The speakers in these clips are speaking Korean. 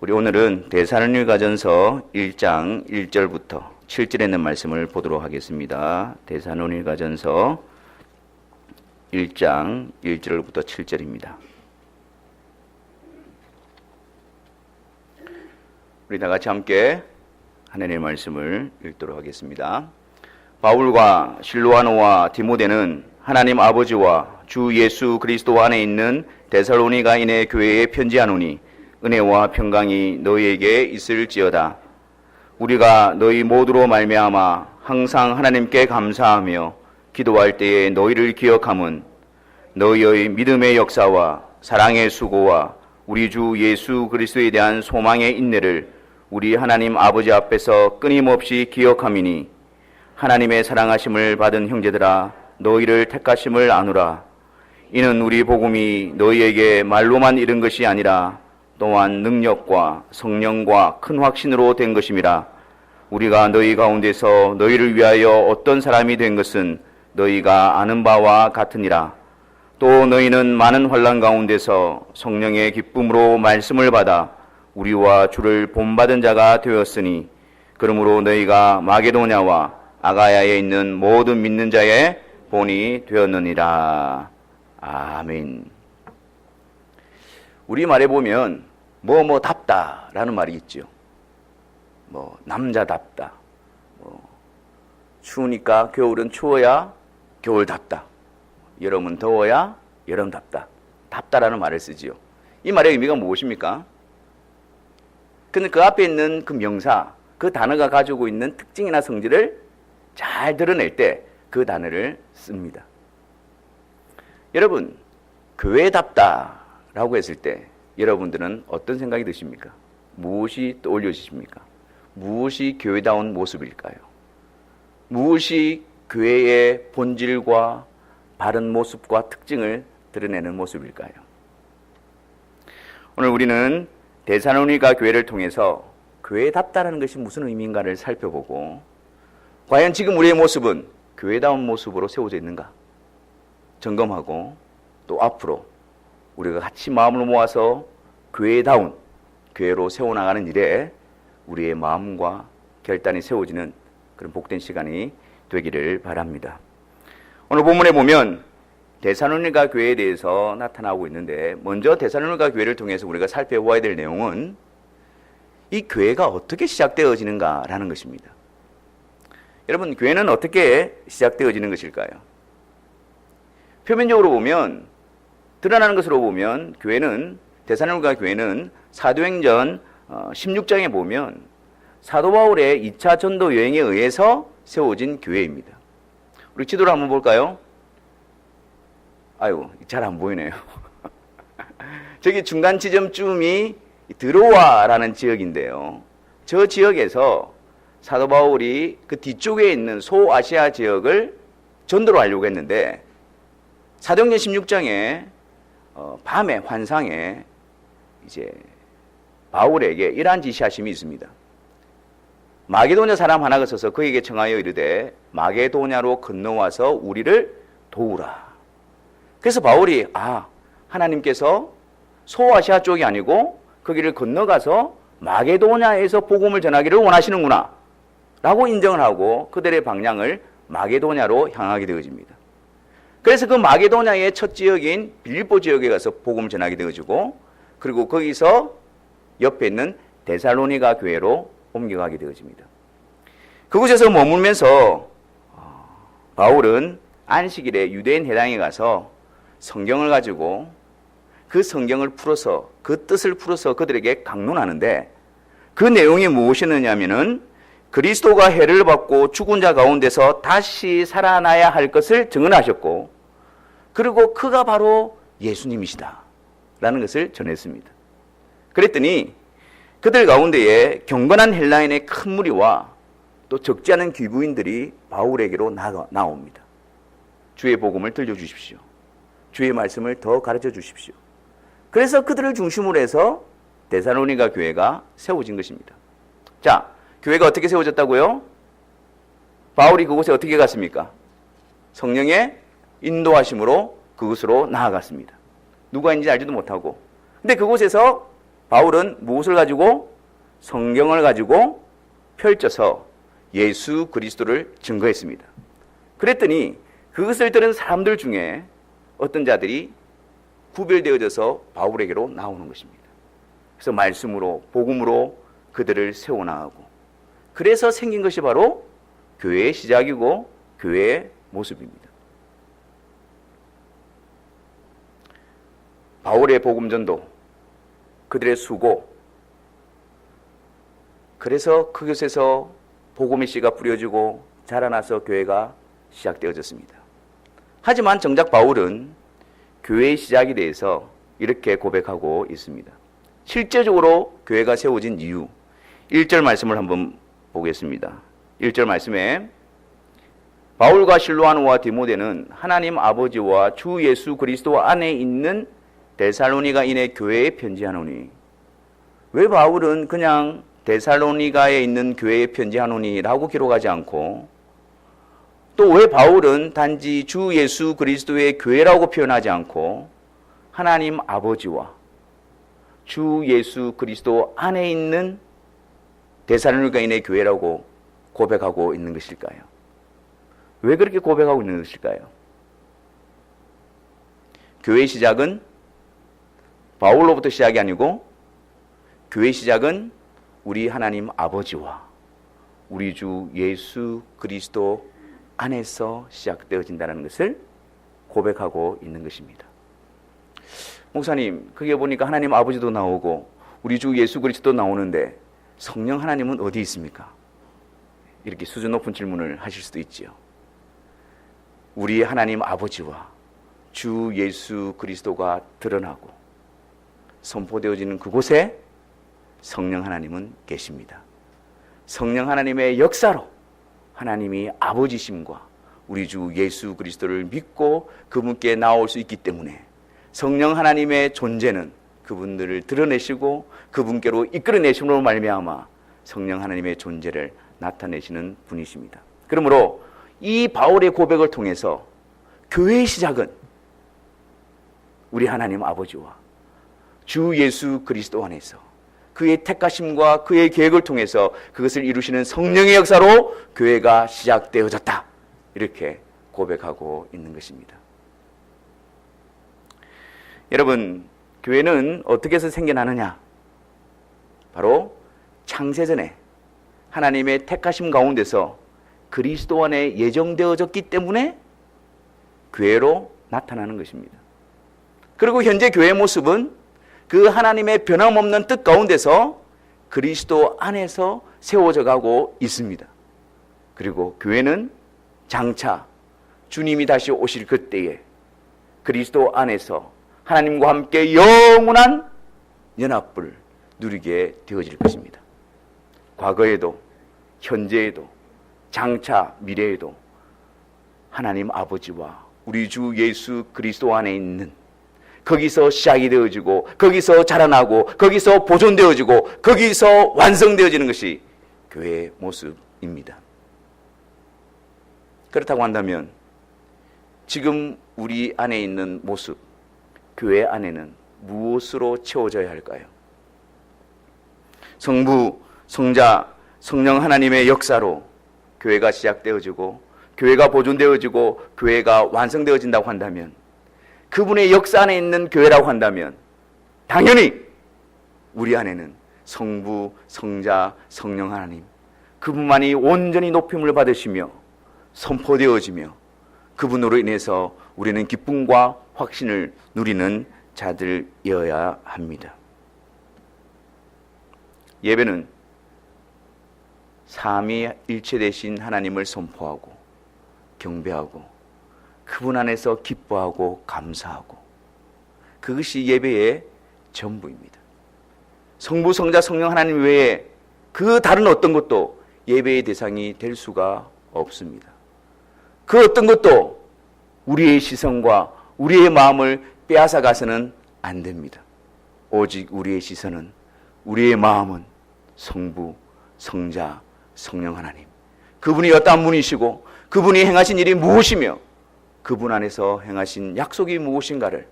우리 오늘은 데살로니가전서 1장 1절부터 7절에 있는 말씀을 보도록 하겠습니다. 데살로니가전서 1장 1절부터 7절입니다. 우리 다 같이 함께 하나님의 말씀을 읽도록 하겠습니다. 바울과 실로아노와 디모데는 하나님 아버지와 주 예수 그리스도 안에 있는 데살로니가인의 교회에 편지하노니 은혜와 평강이 너희에게 있을지어다. 우리가 너희 모두로 말미암아 항상 하나님께 감사하며 기도할 때에 너희를 기억함은 너희의 믿음의 역사와 사랑의 수고와 우리 주 예수 그리스도에 대한 소망의 인내를 우리 하나님 아버지 앞에서 끊임없이 기억함이니 하나님의 사랑하심을 받은 형제들아 너희를 택하심을 아노라. 이는 우리 복음이 너희에게 말로만 이른 것이 아니라 또한 능력과 성령과 큰 확신으로 된 것임이라. 우리가 너희 가운데서 너희를 위하여 어떤 사람이 된 것은 너희가 아는 바와 같으니라. 또 너희는 많은 환난 가운데서 성령의 기쁨으로 말씀을 받아 우리와 주를 본받은 자가 되었으니 그러므로 너희가 마게도냐와 아가야에 있는 모든 믿는 자의 본이 되었느니라. 아멘. 우리말에 보면 뭐뭐답다라는 말이 있죠. 남자답다. 추우니까 겨울은 추워야 겨울답다. 여름은 더워야 여름답다. 답다라는 말을 쓰지요. 이 말의 의미가 무엇입니까? 근데 그 앞에 있는 그 명사, 그 단어가 가지고 있는 특징이나 성질을 잘 드러낼 때 그 단어를 씁니다. 여러분, 교회답다라고 했을 때 여러분들은 어떤 생각이 드십니까? 무엇이 떠올려지십니까? 무엇이 교회다운 모습일까요? 무엇이 교회의 본질과 바른 모습과 특징을 드러내는 모습일까요? 오늘 우리는 데살로니가 교회를 통해서 교회답다라는 것이 무슨 의미인가를 살펴보고 과연 지금 우리의 모습은 교회다운 모습으로 세워져 있는가 점검하고 또 앞으로 우리가 같이 마음을 모아서 교회다운 교회로 세워나가는 일에 우리의 마음과 결단이 세워지는 그런 복된 시간이 되기를 바랍니다. 오늘 본문에 보면 데살로니가 교회에 대해서 나타나고 있는데 먼저 데살로니가 교회를 통해서 우리가 살펴보아야 될 내용은 이 교회가 어떻게 시작되어지는가라는 것입니다. 여러분, 교회는 어떻게 시작되어지는 것일까요? 표면적으로 보면, 드러나는 것으로 보면 데살로니가 교회는 사도행전 16장에 보면 사도 바울의 2차 전도 여행에 의해서 세워진 교회입니다. 우리 지도를 한번 볼까요? 아유, 잘 안 보이네요. 저기 중간 지점쯤이 드로아라는 지역인데요. 저 지역에서 사도 바울이 그 뒤쪽에 있는 소아시아 지역을 전도로 하려고 했는데 사도행전 16장에 밤의 환상에 이제 바울에게 이러한 지시하심이 있습니다. 마게도냐 사람 하나가 서서 그에게 청하여 이르되 마게도냐로 건너와서 우리를 도우라. 그래서 바울이 하나님께서 소아시아 쪽이 아니고 거기를 건너가서 마게도냐에서 복음을 전하기를 원하시는구나 라고 인정을 하고 그들의 방향을 마게도냐로 향하게 되어집니다. 그래서 그 마게도냐의 첫 지역인 빌립보 지역에 가서 복음을 전하게 되어지고 그리고 거기서 옆에 있는 데살로니가 교회로 옮겨가게 되어집니다. 그곳에서 머물면서 바울은 안식일에 유대인 회당에 가서 성경을 가지고 그 성경을 풀어서 그 뜻을 풀어서 그들에게 강론하는데 그 내용이 무엇이었느냐면은 그리스도가 해를 받고 죽은 자 가운데서 다시 살아나야 할 것을 증언하셨고 그리고 그가 바로 예수님이시다 라는 것을 전했습니다. 그랬더니 그들 가운데에 경건한 헬라인의 큰 무리와 또 적지 않은 귀부인들이 바울에게로 나옵니다. 주의 복음을 들려주십시오. 주의 말씀을 더 가르쳐 주십시오. 그래서 그들을 중심으로 해서 데살로니가 교회가 세워진 것입니다. 자, 교회가 어떻게 세워졌다고요? 바울이 그곳에 어떻게 갔습니까? 성령의 인도하심으로 그곳으로 나아갔습니다. 누가 있는지 알지도 못하고. 근데 그곳에서 바울은 무엇을 가지고? 성경을 가지고 펼쳐서 예수 그리스도를 증거했습니다. 그랬더니 그것을 들은 사람들 중에 어떤 자들이 구별되어져서 바울에게로 나오는 것입니다. 그래서 말씀으로, 복음으로 그들을 세워나가고, 그래서 생긴 것이 바로 교회의 시작이고 교회의 모습입니다. 바울의 복음전도, 그들의 수고, 그래서 그곳에서 복음의 씨가 뿌려지고 자라나서 교회가 시작되어졌습니다. 하지만 정작 바울은 교회의 시작에 대해서 이렇게 고백하고 있습니다. 실제적으로 교회가 세워진 이유, 1절 말씀을 한번 보겠습니다. 1절 말씀에 바울과 실로아노와 디모데는 하나님 아버지와 주 예수 그리스도 안에 있는 데살로니가인의 교회에 편지하노니. 왜 바울은 그냥 데살로니가에 있는 교회에 편지하노니 라고 기록하지 않고, 또 왜 바울은 단지 주 예수 그리스도의 교회라고 표현하지 않고 하나님 아버지와 주 예수 그리스도 안에 있는 데살로니가인의 교회라고 고백하고 있는 것일까요? 왜 그렇게 고백하고 있는 것일까요? 교회의 시작은 바울로부터 시작이 아니고 교회의 시작은 우리 하나님 아버지와 우리 주 예수 그리스도 안에서 시작되어진다는 것을 고백하고 있는 것입니다. 목사님, 그게 보니까 하나님 아버지도 나오고 우리 주 예수 그리스도 나오는데 성령 하나님은 어디 있습니까? 이렇게 수준 높은 질문을 하실 수도 있지요. 우리 하나님 아버지와 주 예수 그리스도가 드러나고 선포되어지는 그곳에 성령 하나님은 계십니다. 성령 하나님의 역사로 하나님이 아버지심과 우리 주 예수 그리스도를 믿고 그분께 나올 수 있기 때문에 성령 하나님의 존재는 그분들을 드러내시고 그분께로 이끌어내심으로 말미암아 성령 하나님의 존재를 나타내시는 분이십니다. 그러므로 이 바울의 고백을 통해서 교회의 시작은 우리 하나님 아버지와 주 예수 그리스도 안에서 그의 택하심과 그의 계획을 통해서 그것을 이루시는 성령의 역사로 교회가 시작되어졌다, 이렇게 고백하고 있는 것입니다. 여러분, 교회는 어떻게 해서 생겨나느냐? 바로 창세전에 하나님의 택하심 가운데서 그리스도 안에 예정되어졌기 때문에 교회로 나타나는 것입니다. 그리고 현재 교회의 모습은 그 하나님의 변함없는 뜻 가운데서 그리스도 안에서 세워져 가고 있습니다. 그리고 교회는 장차 주님이 다시 오실 그때에 그리스도 안에서 하나님과 함께 영원한 연합을 누리게 되어질 것입니다. 과거에도 현재에도 장차 미래에도 하나님 아버지와 우리 주 예수 그리스도 안에 있는, 거기서 시작이 되어지고 거기서 자라나고 거기서 보존되어지고 거기서 완성되어지는 것이 교회의 모습입니다. 그렇다고 한다면 지금 우리 안에 있는 모습, 교회 안에는 무엇으로 채워져야 할까요? 성부, 성자, 성령 하나님의 역사로 교회가 시작되어지고 교회가 보존되어지고 교회가 완성되어진다고 한다면, 그분의 역사 안에 있는 교회라고 한다면 당연히 우리 안에는 성부, 성자, 성령 하나님, 그분만이 온전히 높임을 받으시며 선포되어지며 그분으로 인해서 우리는 기쁨과 확신을 누리는 자들이어야 합니다. 예배는 삼위일체 되신 하나님을 선포하고 경배하고 그분 안에서 기뻐하고 감사하고, 그것이 예배의 전부입니다. 성부, 성자, 성령 하나님 외에 그 다른 어떤 것도 예배의 대상이 될 수가 없습니다. 그 어떤 것도 우리의 시선과 우리의 마음을 빼앗아 가서는 안 됩니다. 오직 우리의 시선은, 우리의 마음은 성부, 성자, 성령 하나님, 그분이 어떠한 분이시고 그분이 행하신 일이 무엇이며 그분 안에서 행하신 약속이 무엇인가를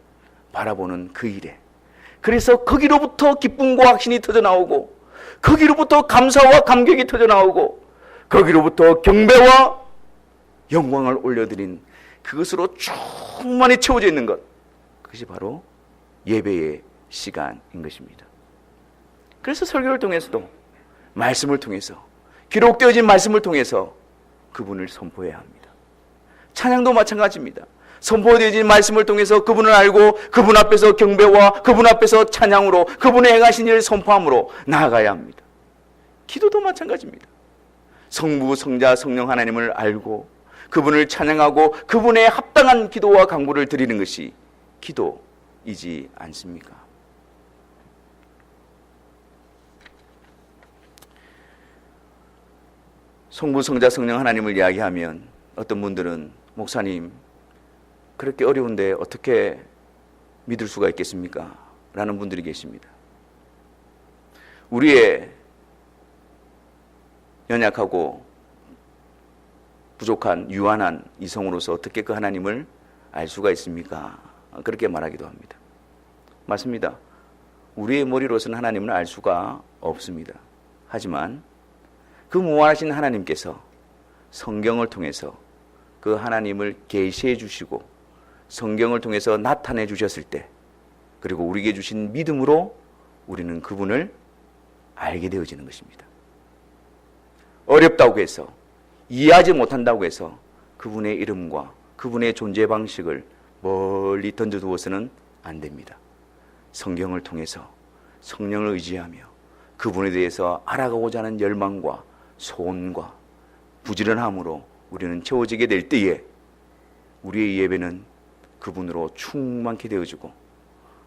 바라보는 그 일에, 그래서 거기로부터 기쁨과 확신이 터져나오고, 거기로부터 감사와 감격이 터져나오고, 거기로부터 경배와 영광을 올려드린 그것으로 충만히 채워져 있는 것, 그것이 바로 예배의 시간인 것입니다. 그래서 설교를 통해서도, 말씀을 통해서, 기록되어진 말씀을 통해서 그분을 선포해야 합니다. 찬양도 마찬가지입니다. 선포되어진 말씀을 통해서 그분을 알고 그분 앞에서 경배와 그분 앞에서 찬양으로 그분의 행하신 일을 선포함으로 나아가야 합니다. 기도도 마찬가지입니다. 성부, 성자, 성령 하나님을 알고 그분을 찬양하고 그분의 합당한 기도와 간구를 드리는 것이 기도이지 않습니까? 성부, 성자, 성령 하나님을 이야기하면 어떤 분들은 목사님 그렇게 어려운데 어떻게 믿을 수가 있겠습니까? 라는 분들이 계십니다. 우리의 연약하고 부족한 유한한 이성으로서 어떻게 그 하나님을 알 수가 있습니까? 그렇게 말하기도 합니다. 맞습니다. 우리의 머리로서는 하나님을 알 수가 없습니다. 하지만 그 무한하신 하나님께서 성경을 통해서 그 하나님을 계시해 주시고 성경을 통해서 나타내 주셨을 때, 그리고 우리에게 주신 믿음으로 우리는 그분을 알게 되어지는 것입니다. 어렵다고 해서, 이해하지 못한다고 해서 그분의 이름과 그분의 존재 방식을 멀리 던져두어서는 안 됩니다. 성경을 통해서 성령을 의지하며 그분에 대해서 알아가고자 하는 열망과 소원과 부지런함으로 우리는 채워지게 될 때에 우리의 예배는 그분으로 충만케 되어지고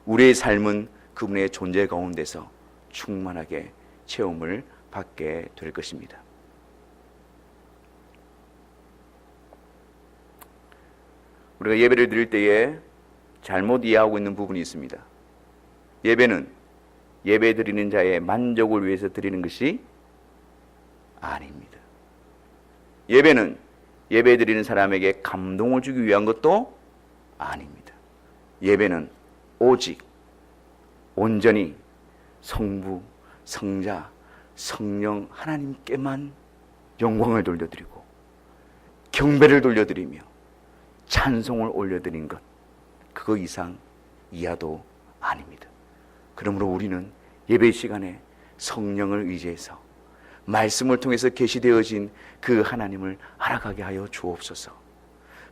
우리의 삶은 그분의 존재 가운데서 충만하게 체험을 받게 될 것입니다. 우리가 예배를 드릴 때에 잘못 이해하고 있는 부분이 있습니다. 예배는 예배 드리는 자의 만족을 위해서 드리는 것이 아닙니다. 예배는 예배 드리는 사람에게 감동을 주기 위한 것도 아닙니다. 예배는 오직 온전히 성부, 성자, 성령 하나님께만 영광을 돌려드리고 경배를 돌려드리며 찬송을 올려드린 것, 그거 이상 이하도 아닙니다. 그러므로 우리는 예배 시간에 성령을 의지해서 말씀을 통해서 계시되어진 그 하나님을 알아가게 하여 주옵소서.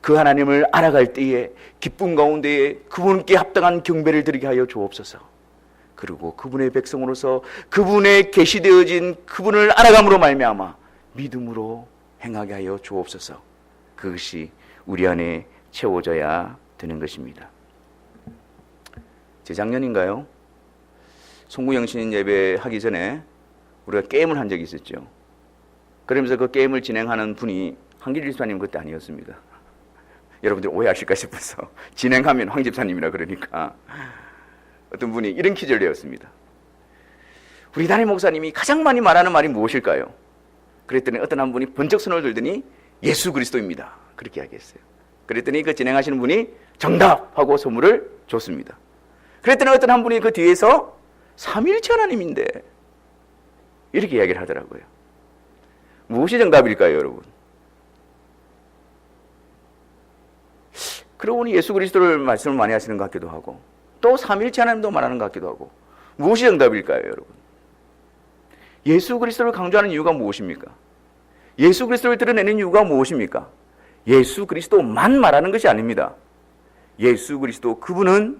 그 하나님을 알아갈 때에 기쁨 가운데에 그분께 합당한 경배를 드리게 하여 주옵소서. 그리고 그분의 백성으로서 그분의 계시되어진 그분을 알아감으로 말미암아 믿음으로 행하게 하여 주옵소서. 그것이 우리 안에 채워져야 되는 것입니다. 재작년인가요? 송구영신 예배하기 전에 우리가 게임을 한 적이 있었죠. 그러면서 그 게임을 진행하는 분이 황길 집사님 그때 아니었습니다. 여러분들 오해하실까 싶어서 진행하면 황 집사님이라 그러니까 어떤 분이 이런 퀴즈를 내었습니다. 우리 담임 목사님이 가장 많이 말하는 말이 무엇일까요? 그랬더니 어떤 한 분이 번쩍 손을 들더니 예수 그리스도입니다. 그렇게 이야기했어요. 그랬더니 그 진행하시는 분이 정답하고 선물을 줬습니다. 그랬더니 어떤 한 분이 그 뒤에서 삼위일체 하나님인데 이렇게 이야기를 하더라고요. 무엇이 정답일까요, 여러분? 그러고 보니 예수 그리스도를 말씀을 많이 하시는 것 같기도 하고 또 삼위일체 하나님도 말하는 것 같기도 하고 무엇이 정답일까요, 여러분? 예수 그리스도를 강조하는 이유가 무엇입니까? 예수 그리스도를 드러내는 이유가 무엇입니까? 예수 그리스도만 말하는 것이 아닙니다. 예수 그리스도 그분은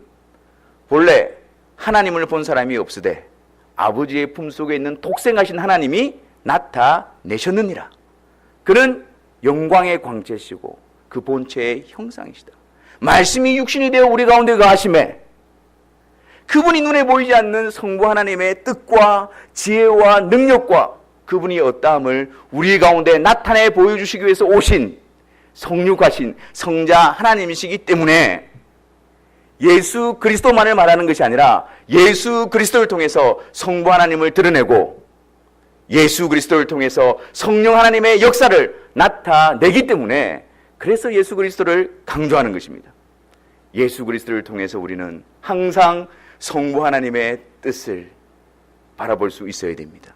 본래 하나님을 본 사람이 없으되 아버지의 품속에 있는 독생하신 하나님이 나타내셨느니라. 그는 영광의 광채시고 그 본체의 형상이시다. 말씀이 육신이 되어 우리 가운데 거하심에 그분이 눈에 보이지 않는 성부 하나님의 뜻과 지혜와 능력과 그분이 어떠함을 우리 가운데 나타내 보여주시기 위해서 오신 성육하신 성자 하나님이시기 때문에 예수 그리스도만을 말하는 것이 아니라 예수 그리스도를 통해서 성부 하나님을 드러내고 예수 그리스도를 통해서 성령 하나님의 역사를 나타내기 때문에 그래서 예수 그리스도를 강조하는 것입니다. 예수 그리스도를 통해서 우리는 항상 성부 하나님의 뜻을 바라볼 수 있어야 됩니다.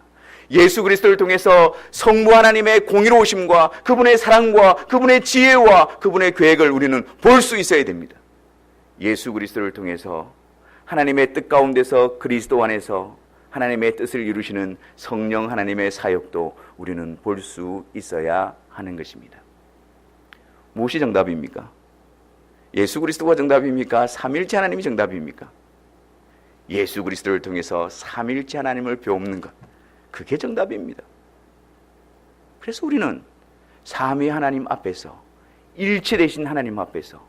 예수 그리스도를 통해서 성부 하나님의 공의로우심과 그분의 사랑과 그분의 지혜와 그분의 계획을 우리는 볼 수 있어야 됩니다. 예수 그리스도를 통해서 하나님의 뜻 가운데서 그리스도 안에서 하나님의 뜻을 이루시는 성령 하나님의 사역도 우리는 볼 수 있어야 하는 것입니다. 무엇이 정답입니까? 예수 그리스도가 정답입니까? 삼위일체 하나님이 정답입니까? 예수 그리스도를 통해서 삼위일체 하나님을 배우는 것, 그게 정답입니다. 그래서 우리는 삼위 하나님 앞에서, 일체 되신 하나님 앞에서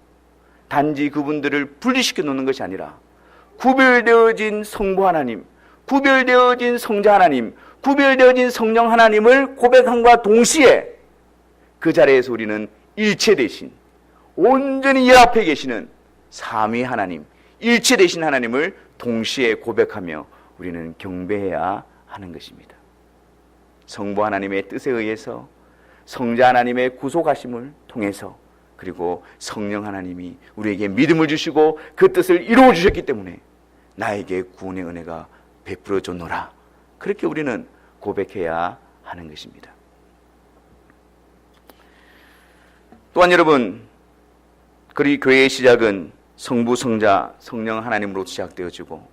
단지 그분들을 분리시켜 놓는 것이 아니라 구별되어진 성부 하나님, 구별되어진 성자 하나님, 구별되어진 성령 하나님을 고백함과 동시에 그 자리에서 우리는 일체 되신, 온전히 연합해 계시는 삼위 하나님, 일체 되신 하나님을 동시에 고백하며 우리는 경배해야 하는 것입니다. 성부 하나님의 뜻에 의해서, 성자 하나님의 구속하심을 통해서, 그리고 성령 하나님이 우리에게 믿음을 주시고 그 뜻을 이루어 주셨기 때문에 나에게 구원의 은혜가 베풀어졌노라, 그렇게 우리는 고백해야 하는 것입니다. 또한 여러분, 그리 교회의 시작은 성부, 성자, 성령 하나님으로 시작되어지고,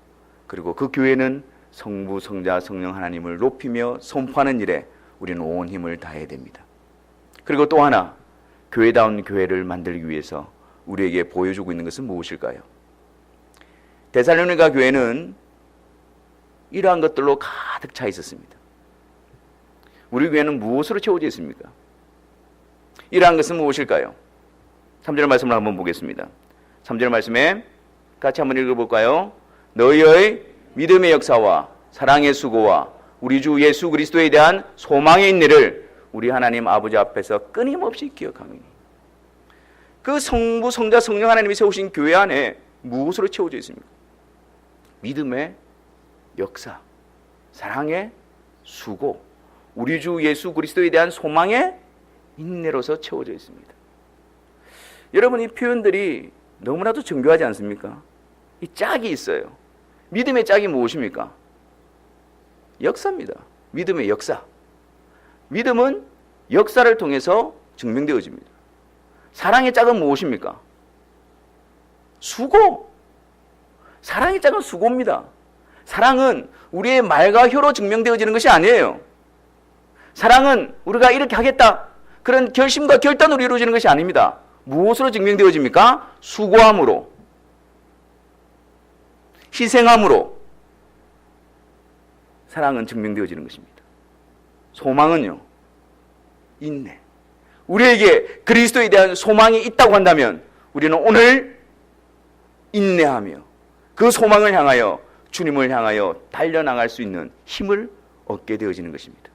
그리고 그 교회는 성부, 성자, 성령 하나님을 높이며 선포하는 일에 우리는 온 힘을 다해야 됩니다. 그리고 또 하나, 교회다운 교회를 만들기 위해서 우리에게 보여주고 있는 것은 무엇일까요? 데살로니가 교회는 이러한 것들로 가득 차 있었습니다. 우리 교회는 무엇으로 채워져 있습니까? 이러한 것은 무엇일까요? 3절 말씀을 한번 보겠습니다. 3절 말씀에 같이 한번 읽어볼까요? 너희의 믿음의 역사와 사랑의 수고와 우리 주 예수 그리스도에 대한 소망의 인내를 우리 하나님 아버지 앞에서 끊임없이 기억하노니. 그 성부, 성자, 성령 하나님이 세우신 교회 안에 무엇으로 채워져 있습니까? 믿음의 역사, 사랑의 수고, 우리 주 예수 그리스도에 대한 소망의 인내로서 채워져 있습니다. 여러분, 이 표현들이 너무나도 정교하지 않습니까? 이 짝이 있어요. 믿음의 짝이 무엇입니까? 역사입니다. 믿음의 역사. 믿음은 역사를 통해서 증명되어집니다. 사랑의 짝은 무엇입니까? 수고. 사랑의 짝은 수고입니다. 사랑은 우리의 말과 혀로 증명되어지는 것이 아니에요. 사랑은 우리가 이렇게 하겠다, 그런 결심과 결단으로 이루어지는 것이 아닙니다. 무엇으로 증명되어집니까? 수고함으로, 희생함으로 사랑은 증명되어지는 것입니다. 소망은요, 인내. 우리에게 그리스도에 대한 소망이 있다고 한다면 우리는 오늘 인내하며 그 소망을 향하여, 주님을 향하여 달려나갈 수 있는 힘을 얻게 되어지는 것입니다.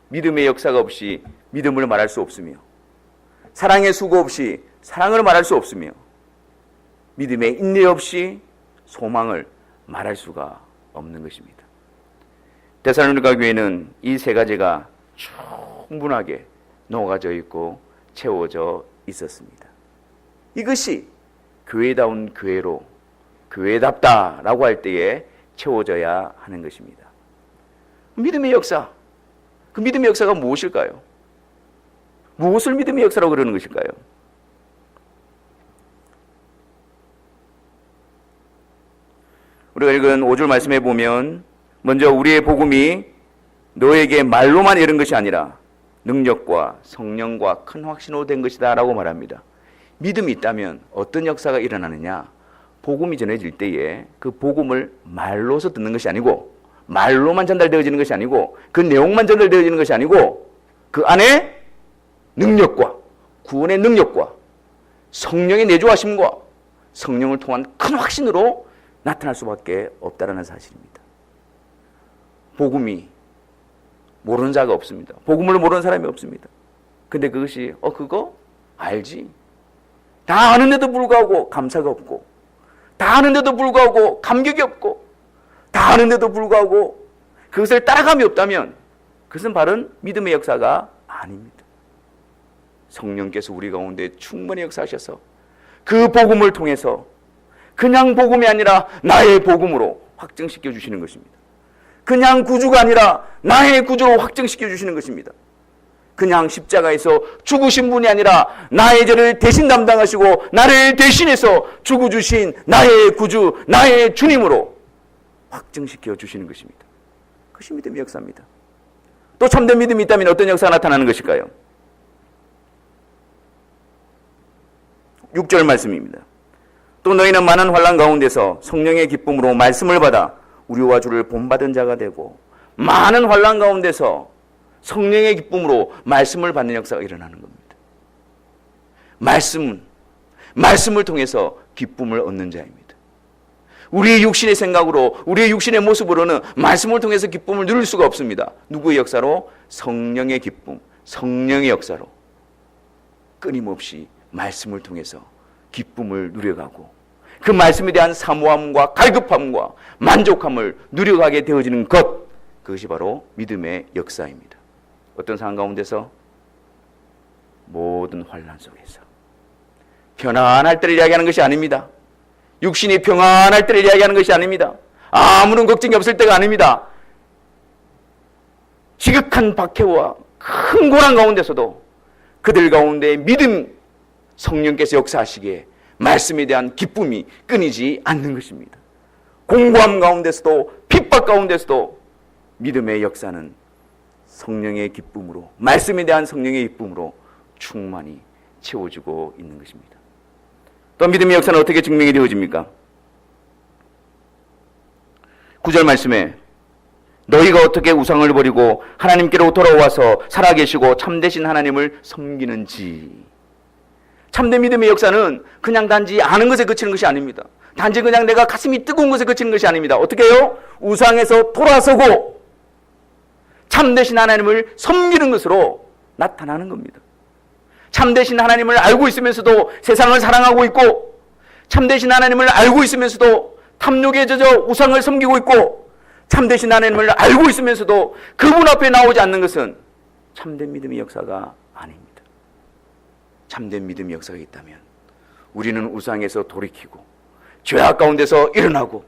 믿음의 역사가 없이 믿음을 말할 수 없으며, 사랑의 수고 없이 사랑을 말할 수 없으며, 믿음의 인내 없이 소망을 말할 수가 없는 것입니다. 데살로니가 교회는 이 세 가지가 충분하게 녹아져 있고 채워져 있었습니다. 이것이 교회다운 교회로, 교회답다라고 할 때에 채워져야 하는 것입니다. 믿음의 역사, 그 믿음의 역사가 무엇일까요? 무엇을 믿음의 역사라고 그러는 것일까요? 우리가 읽은 5절 말씀해 보면, 먼저 우리의 복음이 너에게 말로만 이른 것이 아니라 능력과 성령과 큰 확신으로 된 것이다 라고 말합니다. 믿음이 있다면 어떤 역사가 일어나느냐? 복음이 전해질 때에 그 복음을 말로서 듣는 것이 아니고, 말로만 전달되어지는 것이 아니고, 그 내용만 전달되어지는 것이 아니고, 그 안에 능력과 구원의 능력과 성령의 내주하심과 성령을 통한 큰 확신으로 나타날 수밖에 없다는 사실입니다. 복음이 모르는 자가 없습니다. 복음을 모르는 사람이 없습니다. 근데 그것이 그거 알지? 다 아는데도 불구하고 감사가 없고, 다 아는데도 불구하고 감격이 없고, 다 아는데도 불구하고 그것을 따라감이 없다면 그것은 바른 믿음의 역사가 아닙니다. 성령께서 우리 가운데 충분히 역사하셔서 그 복음을 통해서 그냥 복음이 아니라 나의 복음으로 확증시켜 주시는 것입니다. 그냥 구주가 아니라 나의 구주로 확증시켜 주시는 것입니다. 그냥 십자가에서 죽으신 분이 아니라 나의 죄를 대신 담당하시고 나를 대신해서 죽어 주신 나의 구주, 나의 주님으로 확증시켜 주시는 것입니다. 그것이 믿음의 역사입니다. 또 참된 믿음이 있다면 어떤 역사가 나타나는 것일까요? 6절 말씀입니다. 또 너희는 많은 환난 가운데서 성령의 기쁨으로 말씀을 받아 우리와 주를 본받은 자가 되고, 많은 환난 가운데서 성령의 기쁨으로 말씀을 받는 역사가 일어나는 겁니다. 말씀을 통해서 기쁨을 얻는 자입니다. 우리의 육신의 생각으로, 우리의 육신의 모습으로는 말씀을 통해서 기쁨을 누릴 수가 없습니다. 누구의 역사로? 성령의 기쁨, 성령의 역사로 끊임없이 말씀을 통해서 기쁨을 누려가고, 그 말씀에 대한 사모함과 갈급함과 만족함을 누려가게 되어지는 것, 그것이 바로 믿음의 역사입니다. 어떤 상황 가운데서? 모든 환난 속에서 편안할 때를 이야기하는 것이 아닙니다. 육신이 평안할 때를 이야기하는 것이 아닙니다. 아무런 걱정이 없을 때가 아닙니다. 지극한 박해와 큰 고난 가운데서도 그들 가운데 믿음, 성령께서 역사하시기에 말씀에 대한 기쁨이 끊이지 않는 것입니다. 공고함 가운데서도, 핍박 가운데서도 믿음의 역사는 성령의 기쁨으로, 말씀에 대한 성령의 기쁨으로 충만히 채워지고 있는 것입니다. 또 믿음의 역사는 어떻게 증명이 되어집니까? 9절 말씀에 너희가 어떻게 우상을 버리고 하나님께로 돌아와서 살아계시고 참되신 하나님을 섬기는지. 참된 믿음의 역사는 그냥 단지 아는 것에 그치는 것이 아닙니다. 단지 그냥 내가 가슴이 뜨거운 것에 그치는 것이 아닙니다. 어떻게 해요? 우상에서 돌아서고 참되신 하나님을 섬기는 것으로 나타나는 겁니다. 참되신 하나님을 알고 있으면서도 세상을 사랑하고 있고, 참되신 하나님을 알고 있으면서도 탐욕에 젖어 우상을 섬기고 있고, 참되신 하나님을 알고 있으면서도 그분 앞에 나오지 않는 것은 참된 믿음의 역사가 아닙니다. 참된 믿음의 역사가 있다면 우리는 우상에서 돌이키고 죄악 가운데서 일어나고,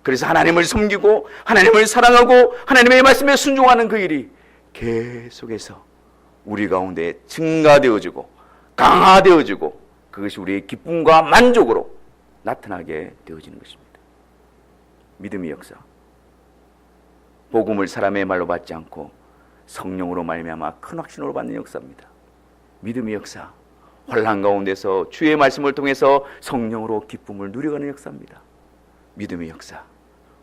그래서 하나님을 섬기고 하나님을 사랑하고 하나님의 말씀에 순종하는 그 일이 계속해서 우리 가운데 증가되어지고 강화되어지고, 그것이 우리의 기쁨과 만족으로 나타나게 되어지는 것입니다. 믿음의 역사, 복음을 사람의 말로 받지 않고 성령으로 말미암아 큰 확신으로 받는 역사입니다. 믿음의 역사, 환난 가운데서 주의 말씀을 통해서 성령으로 기쁨을 누려가는 역사입니다. 믿음의 역사,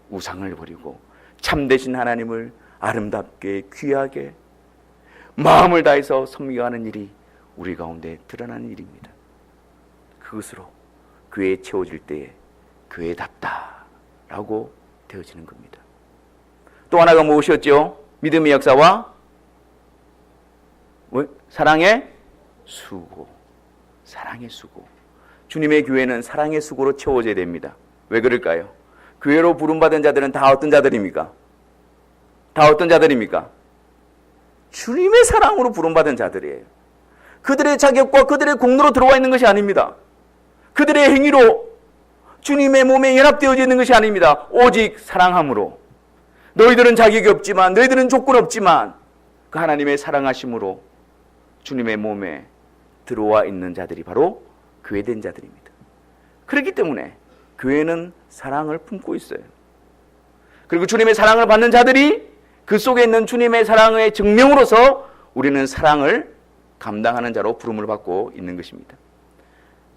우상을 버리고 참되신 하나님을 아름답게 귀하게 마음을 다해서 섬겨가는 일이 우리 가운데 드러나는 일입니다. 그것으로 교회에 채워질 때에 교회답다라고 되어지는 겁니다. 또 하나가 무엇이었죠? 믿음의 역사와 사랑의 수고. 사랑의 수고. 주님의 교회는 사랑의 수고로 채워져야 됩니다. 왜 그럴까요? 교회로 부름받은 자들은 다 어떤 자들입니까? 다 어떤 자들입니까? 주님의 사랑으로 부름받은 자들이에요. 그들의 자격과 그들의 공로로 들어와 있는 것이 아닙니다. 그들의 행위로 주님의 몸에 연합되어져 있는 것이 아닙니다. 오직 사랑함으로. 너희들은 자격이 없지만, 너희들은 조건 없지만 그 하나님의 사랑하심으로 주님의 몸에 들어와 있는 자들이 바로 교회된 자들입니다. 그렇기 때문에 교회는 사랑을 품고 있어요. 그리고 주님의 사랑을 받는 자들이 그 속에 있는 주님의 사랑의 증명으로서 우리는 사랑을 감당하는 자로 부름을 받고 있는 것입니다.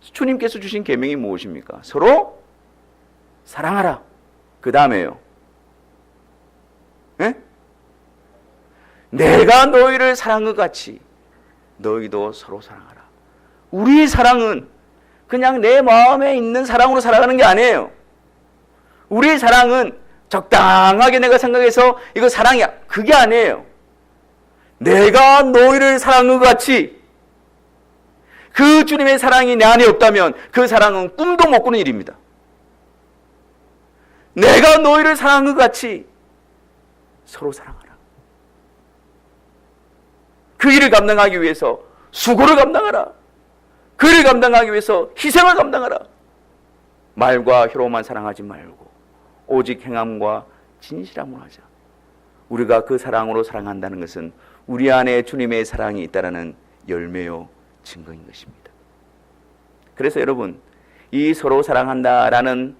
주님께서 주신 계명이 무엇입니까? 서로 사랑하라. 그 다음에요, 내가 너희를 사랑한 것 같이 너희도 서로 사랑하라. 우리의 사랑은 그냥 내 마음에 있는 사랑으로 살아가는 게 아니에요. 우리의 사랑은 적당하게 내가 생각해서 이거 사랑이야, 그게 아니에요. 내가 너희를 사랑한 것 같이, 그 주님의 사랑이 내 안에 없다면 그 사랑은 꿈도 못 꾸는 일입니다. 내가 너희를 사랑한 것 같이 서로 사랑하라. 그 일을 감당하기 위해서 수고를 감당하라. 그 일을 감당하기 위해서 희생을 감당하라. 말과 혀로만 사랑하지 말고 오직 행함과 진실함으로 하자. 우리가 그 사랑으로 사랑한다는 것은 우리 안에 주님의 사랑이 있다는 열매요 증거인 것입니다. 그래서 여러분, 이 서로 사랑한다라는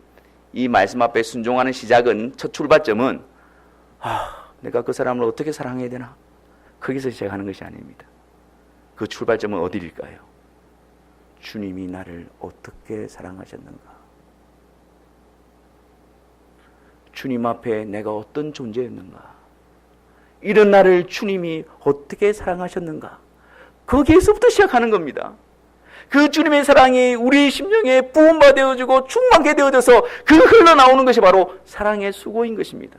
이 말씀 앞에 순종하는 시작은, 첫 출발점은 내가 그 사람을 어떻게 사랑해야 되나, 거기서 시작하는 것이 아닙니다. 그 출발점은 어디일까요? 주님이 나를 어떻게 사랑하셨는가, 주님 앞에 내가 어떤 존재였는가, 이런 나를 주님이 어떻게 사랑하셨는가, 거기에서부터 시작하는 겁니다. 그 주님의 사랑이 우리 심령에 부음받아지고 충만하게 되어져서 그 흘러나오는 것이 바로 사랑의 수고인 것입니다.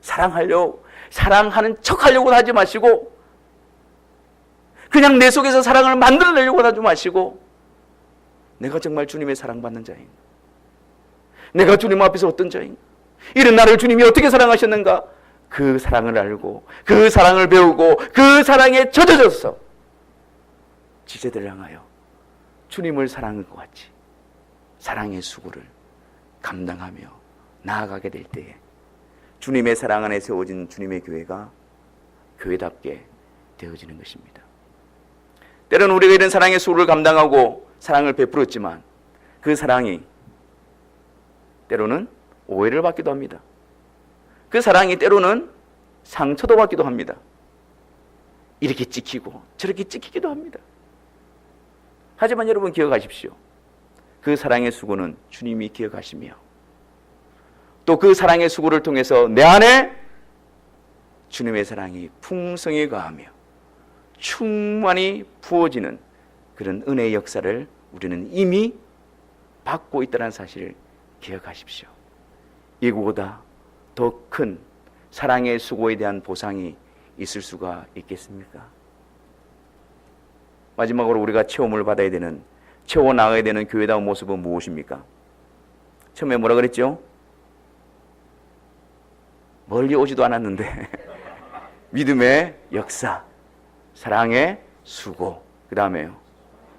사랑하는 척 하려고 하지 마시고, 그냥 내 속에서 사랑을 만들어내려고 하지 마시고, 내가 정말 주님의 사랑받는 자인가, 내가 주님 앞에서 어떤 자인가, 이런 나를 주님이 어떻게 사랑하셨는가, 그 사랑을 알고 그 사랑을 배우고 그 사랑에 젖어져서 지체들을 향하여 주님을 사랑한 것 같이 사랑의 수고를 감당하며 나아가게 될 때에 주님의 사랑 안에 세워진 주님의 교회가 교회답게 되어지는 것입니다. 때로는 우리가 이런 사랑의 수고를 감당하고 사랑을 베풀었지만 그 사랑이 때로는 오해를 받기도 합니다. 그 사랑이 때로는 상처도 받기도 합니다. 이렇게 찍히고 저렇게 찍히기도 합니다. 하지만 여러분 기억하십시오. 그 사랑의 수고는 주님이 기억하시며 또 그 사랑의 수고를 통해서 내 안에 주님의 사랑이 풍성히 가하며 충만히 부어지는 그런 은혜의 역사를 우리는 이미 받고 있다는 사실을 기억하십시오. 이거보다 더 큰 사랑의 수고에 대한 보상이 있을 수가 있겠습니까? 마지막으로 우리가 체험을 받아야 되는, 채워 나가야 되는 교회다운 모습은 무엇입니까? 처음에 뭐라 그랬죠? 멀리 오지도 않았는데 믿음의 역사, 사랑의 수고, 그 다음에요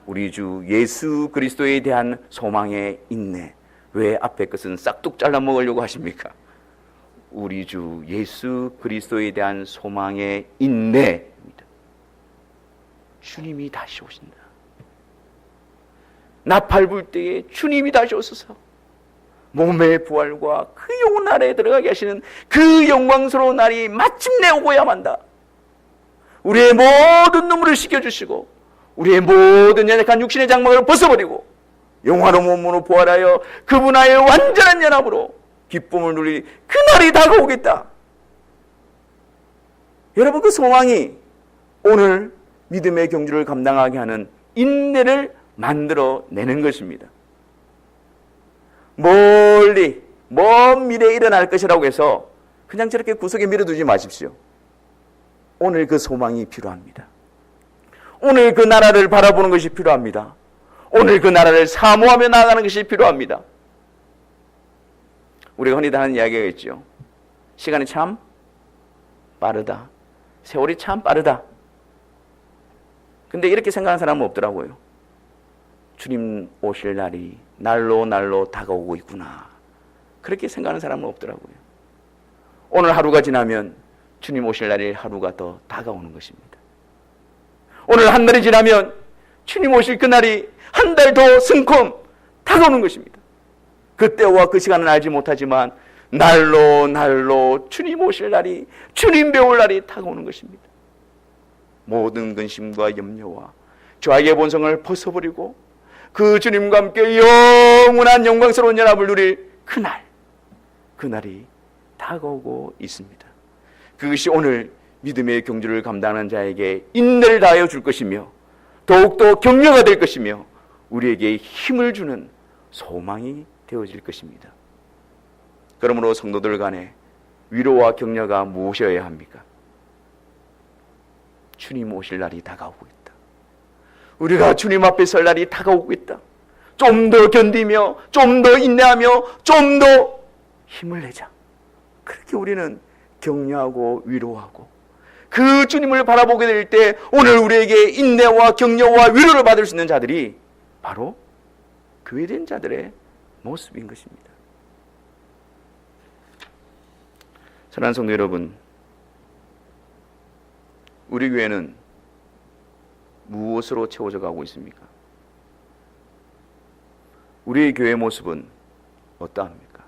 우리 주 예수 그리스도에 대한 소망의 인내. 왜 앞에 것은 싹둑 잘라 먹으려고 하십니까? 우리 주 예수 그리스도에 대한 소망의 인내입니다. 주님이 다시 오신다. 나팔 불 때에 주님이 다시 오셔서 몸의 부활과 그 영원 나라에 들어가게 하시는 그 영광스러운 날이 마침내 오고야만 한다. 우리의 모든 눈물을 씻겨주시고 우리의 모든 연약한 육신의 장막을 벗어버리고 영화로운 몸으로 부활하여 그분와의 완전한 연합으로 기쁨을 누릴 그날이 다가오겠다. 여러분, 그 소망이 오늘 믿음의 경주를 감당하게 하는 인내를 만들어내는 것입니다. 멀리 먼 미래에 일어날 것이라고 해서 그냥 저렇게 구석에 밀어두지 마십시오. 오늘 그 소망이 필요합니다. 오늘 그 나라를 바라보는 것이 필요합니다. 오늘 그 나라를 사모하며 나아가는 것이 필요합니다. 우리가 흔히 하는 이야기가 있죠. 시간이 참 빠르다. 세월이 참 빠르다. 근데 이렇게 생각하는 사람은 없더라고요. 주님 오실 날이 날로 다가오고 있구나. 그렇게 생각하는 사람은 없더라고요. 오늘 하루가 지나면 주님 오실 날이 하루가 더 다가오는 것입니다. 오늘 한 달이 지나면 주님 오실 그날이 한 달 더 승콤 다가오는 것입니다. 그때와 그 시간은 알지 못하지만 날로 주님 오실 날이, 주님 배울 날이 다가오는 것입니다. 모든 근심과 염려와 죄악의 본성을 벗어버리고 그 주님과 함께 영원한 영광스러운 연합을 누릴 그날이 다가오고 있습니다. 그것이 오늘 믿음의 경주를 감당하는 자에게 인내를 다하여 줄 것이며 더욱더 격려가 될 것이며 우리에게 힘을 주는 소망이 되어질 것입니다. 그러므로 성도들 간에 위로와 격려가 무엇이어야 합니까? 주님 오실 날이 다가오고 있다. 우리가 주님 앞에 설 날이 다가오고 있다. 좀 더 견디며 좀 더 인내하며 좀 더 힘을 내자. 그렇게 우리는 격려하고 위로하고 그 주님을 바라보게 될 때 오늘 우리에게 인내와 격려와 위로를 받을 수 있는 자들이 바로 교회된 자들의 모습인 것입니다. 사랑하는 성도 여러분, 우리 교회는 무엇으로 채워져 가고 있습니까? 우리의 교회 모습은 어떠합니까?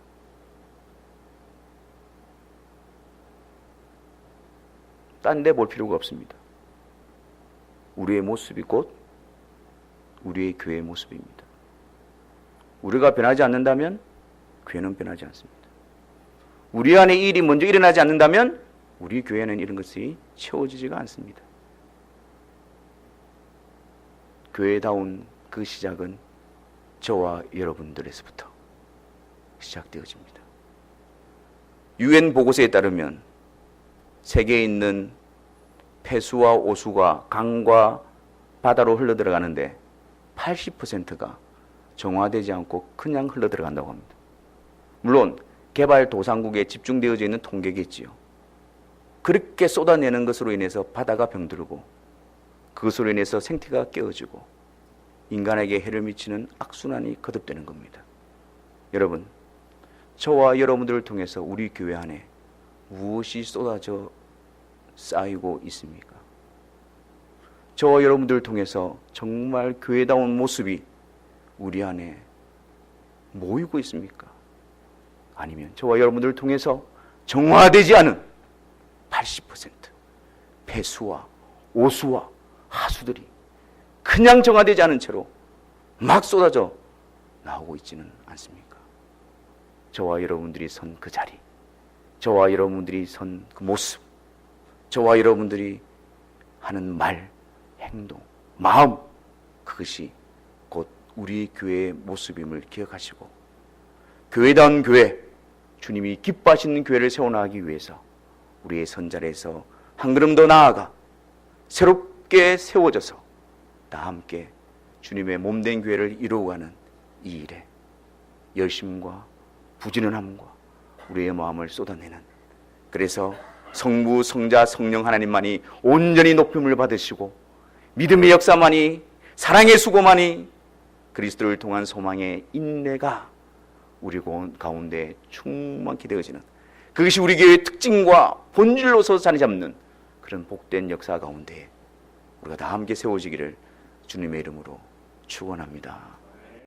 딴 데 볼 필요가 없습니다. 우리의 모습이 곧 우리의 교회의 모습입니다. 우리가 변하지 않는다면 교회는 변하지 않습니다. 우리 안에 이 일이 먼저 일어나지 않는다면 우리 교회는 이런 것이 채워지지가 않습니다. 교회다운 그 시작은 저와 여러분들에서부터 시작되어집니다. 유엔 보고서에 따르면 세계에 있는 폐수와 오수가 강과 바다로 흘러들어가는데 80%가 정화되지 않고 그냥 흘러들어간다고 합니다. 물론 개발도상국에 집중되어져 있는 통계겠지요. 그렇게 쏟아내는 것으로 인해서 바다가 병들고 그것으로 인해서 생태가 깨어지고 인간에게 해를 미치는 악순환이 거듭되는 겁니다. 여러분, 저와 여러분들을 통해서 우리 교회 안에 무엇이 쏟아져 쌓이고 있습니까? 저와 여러분들을 통해서 정말 교회다운 모습이 우리 안에 모이고 있습니까? 아니면 저와 여러분들을 통해서 정화되지 않은 80% 폐수와 오수와 하수들이 그냥 정화되지 않은 채로 막 쏟아져 나오고 있지는 않습니까? 저와 여러분들이 선 그 자리, 저와 여러분들이 선 그 모습, 저와 여러분들이 하는 말, 행동, 마음, 그것이 곧 우리 교회의 모습임을 기억하시고 교회다운 교회, 주님이 기뻐하시는 교회를 세워나가기 위해서 우리의 선자리에서 한 걸음 더 나아가 새롭게 세워져서 다 함께 주님의 몸된 교회를 이루어가는 이 일에 열심과 부지런함과 우리의 마음을 쏟아내는, 그래서 성부, 성자, 성령 하나님만이 온전히 높임을 받으시고 믿음의 역사만이, 사랑의 수고만이, 그리스도를 통한 소망의 인내가 우리 가운데 충만히 되어지는, 그것이 우리 교회의 특징과 본질로서 자리 잡는 그런 복된 역사 가운데 우리가 다 함께 세워지기를 주님의 이름으로 축원합니다.